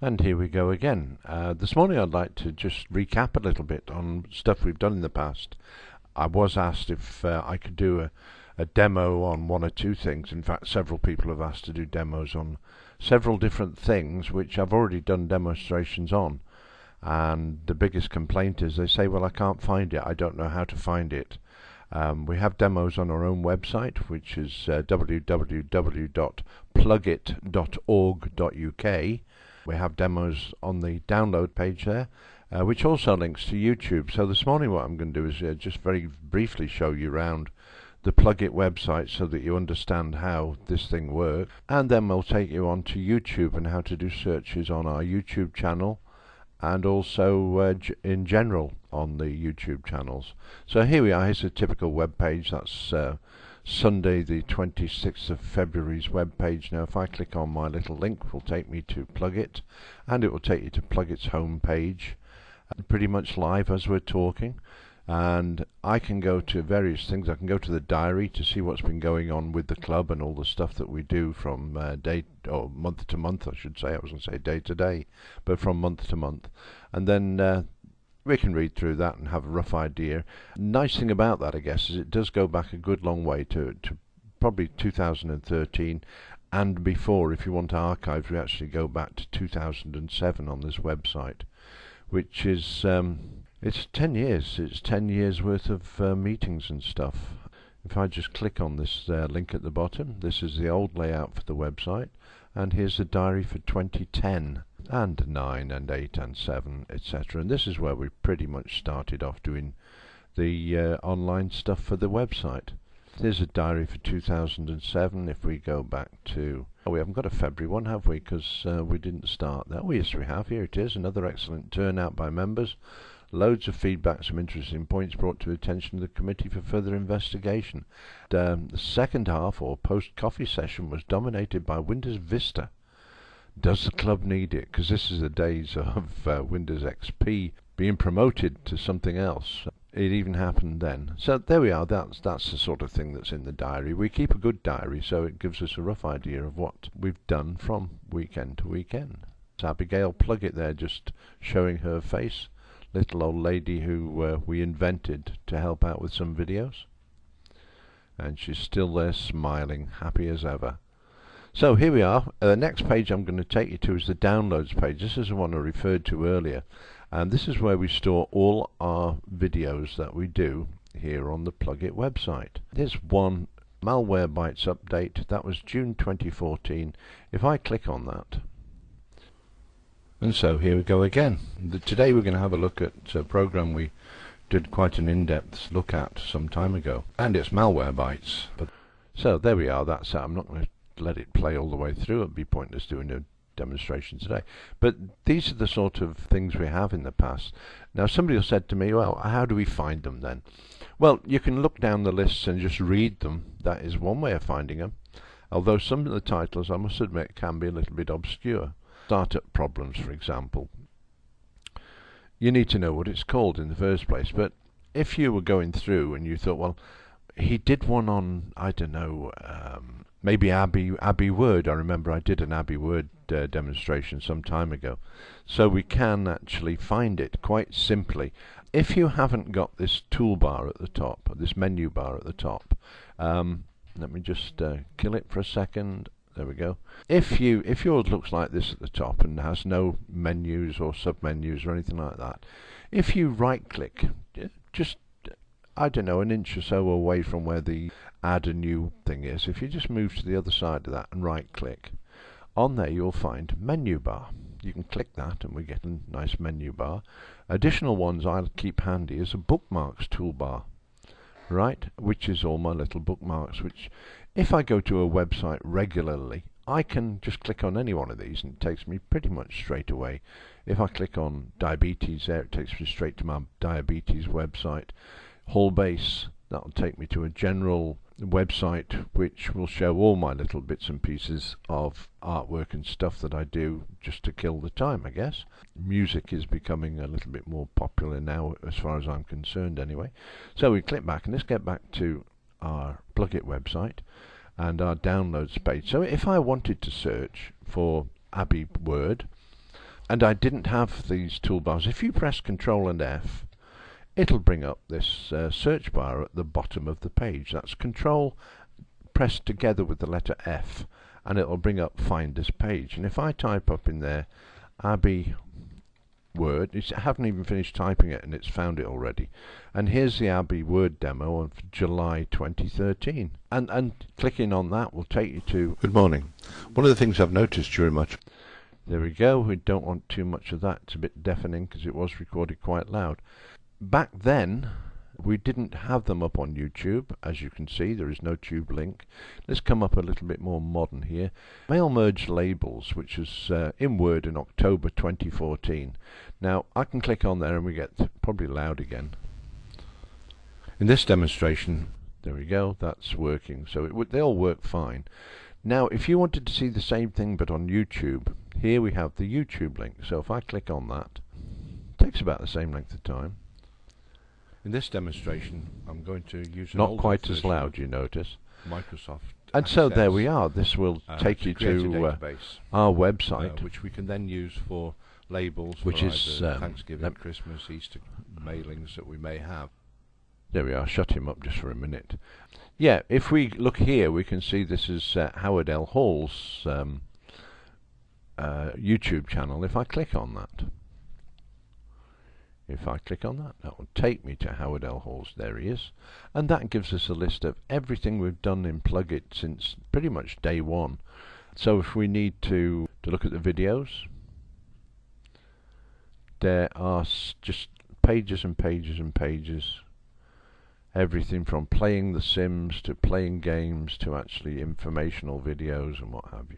And here we go again. This morning I'd like to just recap a little bit on stuff we've done in the past. I was asked if I could do a demo on one or two things. In fact, several people have asked to do demos on several different things which I've already done demonstrations on. And the biggest complaint is they say, well, I can't find it. I don't know how to find it. We have demos on our own website, which is www.plugit.org.uk. We have demos on the download page there, which also links to YouTube. So this morning what I'm going to do is just very briefly show you around the Plugit website so that you understand how this thing works. And then we'll take you on to YouTube and how to do searches on our YouTube channel and also in general on the YouTube channels. So here we are. Here's a typical web page. That's Sunday the 26th of February's web page. Now if I click on my little link, it will take me to Plugit, and it will take you to Plugit's home page, pretty much live as we're talking. And I can go to various things. I can go to the diary to see what's been going on with the club and all the stuff that we do from month to month, I should say. I was going to say day to day, but from month to month. And then we can read through that and have a rough idea. Nice thing about that, I guess, is it does go back a good long way to probably 2013 and before. If you want archives, we actually go back to 2007 on this website, which is it's 10 years. It's 10 years worth of meetings and stuff. If I just click on this link at the bottom, this is the old layout for the website, and here's the diary for 2010 and 9 and 8 and 7, etc. And this is where we pretty much started off doing the online stuff for the website. Here's a diary for 2007. If we go back to... Oh, we haven't got a February one, have we? Because we didn't start that. Oh, yes, we have. Here it is. Another excellent turnout by members. Loads of feedback, some interesting points brought to the attention of the committee for further investigation. The second half, or post-coffee session, was dominated by Windows Vista. Does the club need it? Because this is the days of Windows XP being promoted to something else. It even happened then. So there we are. That's the sort of thing that's in the diary. We keep a good diary, so it gives us a rough idea of what we've done from weekend to weekend. It's Abigail Plugit there, just showing her face. Little old lady who we invented to help out with some videos. And she's still there smiling, happy as ever. So here we are. The next page I'm going to take you to is the downloads page. This is the one I referred to earlier. And this is where we store all our videos that we do here on the Plugit website. There's one Malwarebytes update. That was June 2014. If I click on that, and so here we go again. Today we're going to have a look at a program we did quite an in-depth look at some time ago, and it's Malwarebytes. So there we are. That's it. I'm not going to let it play all the way through. It'd be pointless doing a demonstration today. But these are the sort of things we have in the past. Now somebody has said to me, well, how do we find them then? Well, you can look down the lists and just read them. That is one way of finding them. Although some of the titles, I must admit, can be a little bit obscure. Startup problems, for example. You need to know what it's called in the first place. But if you were going through and you thought, well, he did one on, I don't know, maybe Abbey Word. I remember I did an Abbey Word demonstration some time ago. So we can actually find it quite simply. If you haven't got this toolbar at the top, this menu bar at the top, let me just kill it for a second. There we go. If yours looks like this at the top and has no menus or sub-menus or anything like that, if you right-click, just, I don't know, an inch or so away from where the add a new thing is, if you just move to the other side of that and right-click, on there you'll find menu bar. You can click that and we get a nice menu bar. Additional ones I'll keep handy is a bookmarks toolbar, right, which is all my little bookmarks, which if I go to a website regularly, I can just click on any one of these and it takes me pretty much straight away. If I click on diabetes there, it takes me straight to my diabetes website. Hallbase, that'll take me to a general website which will show all my little bits and pieces of artwork and stuff that I do just to kill the time, I guess. Music is becoming a little bit more popular now as far as I'm concerned anyway. So we click back and let's get back to our Plugit website and our downloads page. So if I wanted to search for Abbey Word, and I didn't have these toolbars. If you press Control and F, it'll bring up this search bar at the bottom of the page. That's Control pressed together with the letter F, and it'll bring up Find This Page. And if I type up in there Abbey Word, I haven't even finished typing it and it's found it already. And here's the Abbey Word demo of July 2013. And clicking on that will take you to Good Morning. One of the things I've noticed during much... There we go. We don't want too much of that. It's a bit deafening because it was recorded quite loud. Back then, we didn't have them up on YouTube. As you can see, there is no tube link. Let's come up a little bit more modern here. Mail Merge Labels, which is in Word in October 2014. Now, I can click on there and we get probably loud again. In this demonstration, there we go, that's working. So they all work fine. Now, if you wanted to see the same thing but on YouTube, here we have the YouTube link. So if I click on that, it takes about the same length of time. In this demonstration, I'm going to use not quite as loud, you notice. Microsoft. And so there we are. This will take you to our website, which we can then use for labels, which is Thanksgiving, Christmas, Easter mailings that we may have. There we are. Shut him up just for a minute. Yeah, if we look here, we can see this is Howard L. Hall's YouTube channel. If I click on that. That will take me to Howard L. Hall's. There he is. And that gives us a list of everything we've done in Plugit since pretty much day one. So if we need to look at the videos, there are just pages and pages and pages. Everything from playing The Sims to playing games to actually informational videos and what have you.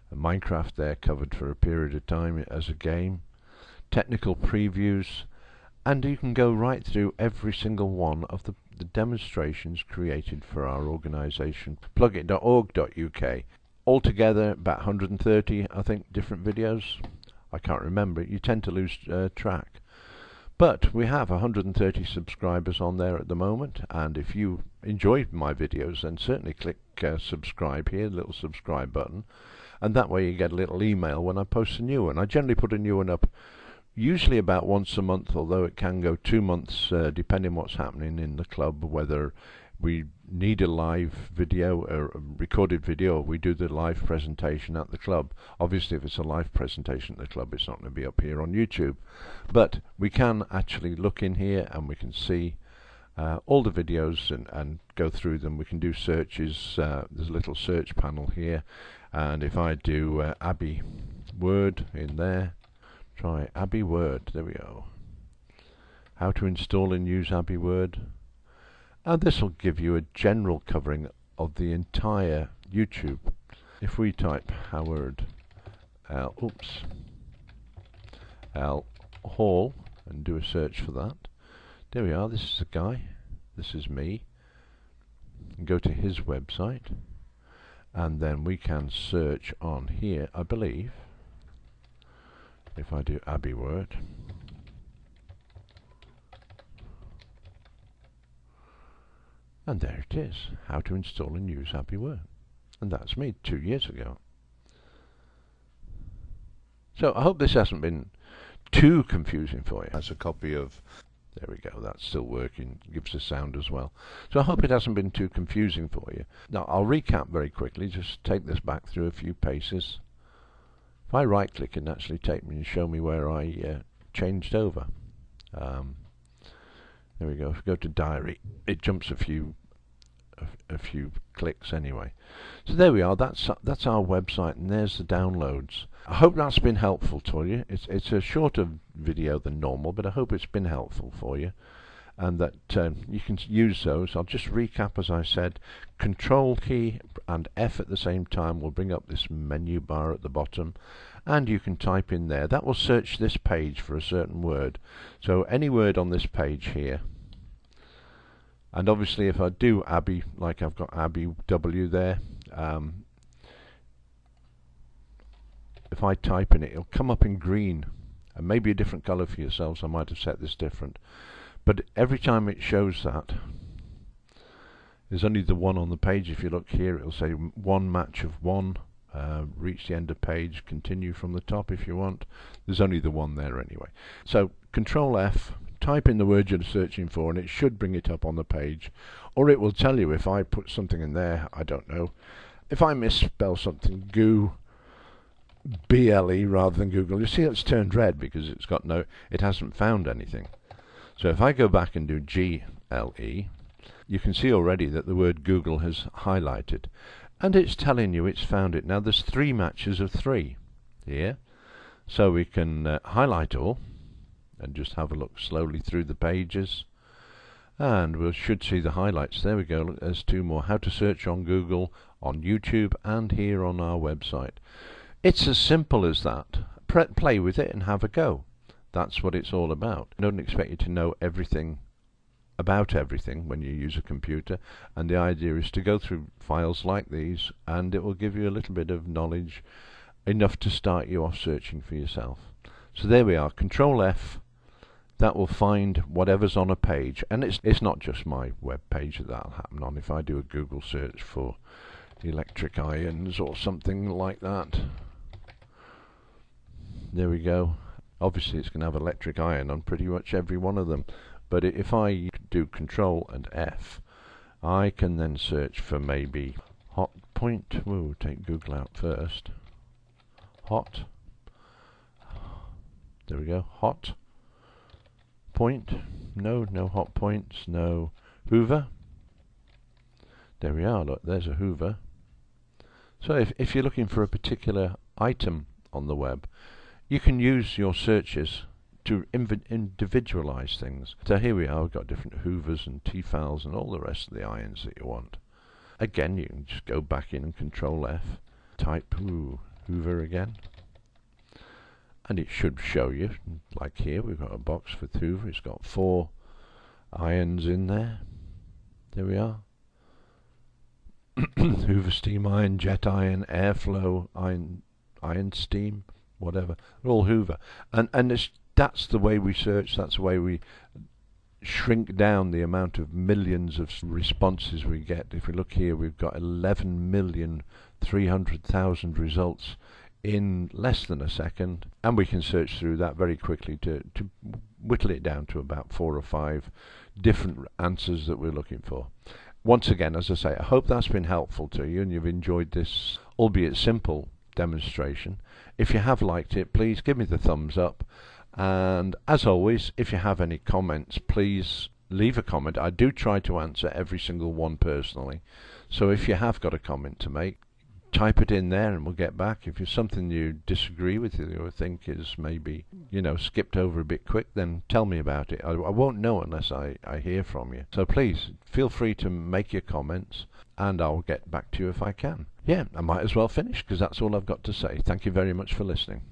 And Minecraft there covered for a period of time as a game. Technical previews, and you can go right through every single one of the demonstrations created for our organisation, plugit.org.uk. Altogether about 130, I think, different videos. I can't remember. You tend to lose track. But we have 130 subscribers on there at the moment, and if you enjoy my videos, then certainly click subscribe here, the little subscribe button, and that way you get a little email when I post a new one. I generally put a new one up usually about once a month, although it can go 2 months depending what's happening in the club, whether we need a live video or a recorded video, or we do the live presentation at the club. Obviously if it's a live presentation at the club, it's not going to be up here on YouTube, but we can actually look in here and we can see all the videos and go through them. We can do searches. There's a little search panel here, and if I do Abbey Word in there, try Abbey Word, there we go. How to install and use Abbey Word. And this will give you a general covering of the entire YouTube. If we type Howard L. Hall and do a search for that, there we are. This is the guy. This is me. And go to his website, and then we can search on here, I believe. If I do Abbey Word, and there it is, how to install and use Abbey Word. And that's me 2 years ago. So I hope this hasn't been too confusing for you. That's a copy of, there we go, that's still working, gives a sound as well. So I hope it hasn't been too confusing for you. Now I'll recap very quickly, just take this back through a few paces. If I right click, it actually take me and show me where I changed over. There we go. If we go to diary, it jumps a few clicks anyway. So there we are. That's our website, and there's the downloads. I hope that's been helpful to you. It's a shorter video than normal, but I hope it's been helpful for you, and that you can use those. I'll just recap as I said. Control key and F at the same time will bring up this menu bar at the bottom, and you can type in there. That will search this page for a certain word. So any word on this page here. And obviously if I do Abbey, like I've got Abbey W there, if I type in it, it'll come up in green, and maybe a different color for yourselves. I might have set this different. But every time it shows that, there's only the one on the page. If you look here, it'll say one match of one reach the end of page, continue from the top if you want. There's only the one there anyway. So Control F, type in the word you're searching for, and it should bring it up on the page. Or it will tell you if I put something in there, I don't know. If I misspell something, BLE rather than Google, you see it's turned red because it hasn't found anything. So if I go back and do GLE, you can see already that the word Google has highlighted, and it's telling you it's found it. Now there's 3 matches of 3 here, so we can highlight all and just have a look slowly through the pages, and we should see the highlights. There we go. Look, there's 2 more. How to search on Google, on YouTube, and here on our website. It's as simple as that. Play with it and have a go. That's what it's all about. I don't expect you to know everything about everything when you use a computer, and the idea is to go through files like these, and it will give you a little bit of knowledge, enough to start you off searching for yourself. So there we are. Control F, that will find whatever's on a page, and it's not just my web page that'll happen on. If I do a Google search for electric irons or something like that, there we go. Obviously it's going to have electric iron on pretty much every one of them. But if I do Control and F, I can then search for maybe hot point. We'll take Google out first. Hot. There we go. Hot point. No hot points. No Hoover. There we are. Look, there's a Hoover. So if you're looking for a particular item on the web, you can use your searches to individualize things. So here we are, we've got different Hoovers and Tefals and all the rest of the irons that you want. Again, you can just go back in and Control F, type Hoover again, and it should show you, like here, we've got a box for Hoover. It's got 4 irons in there. There we are. Hoover steam iron, jet iron, airflow, iron steam, whatever. They're all Hoover. And that's the way we search, that's the way we shrink down the amount of millions of responses we get. If we look here, we've got 11,300,000 results in less than a second, and we can search through that very quickly to whittle it down to about 4 or 5 different answers that we're looking for. Once again, as I say, I hope that's been helpful to you and you've enjoyed this, albeit simple, demonstration. If you have liked it, please give me the thumbs up, and as always, if you have any comments, please leave a comment. I do try to answer every single one personally, so if you have got a comment to make, type it in there and we'll get back. If it's something you disagree with or think is maybe, skipped over a bit quick, then tell me about it. I won't know unless I hear from you. So please feel free to make your comments and I'll get back to you if I can. Yeah, I might as well finish because that's all I've got to say. Thank you very much for listening.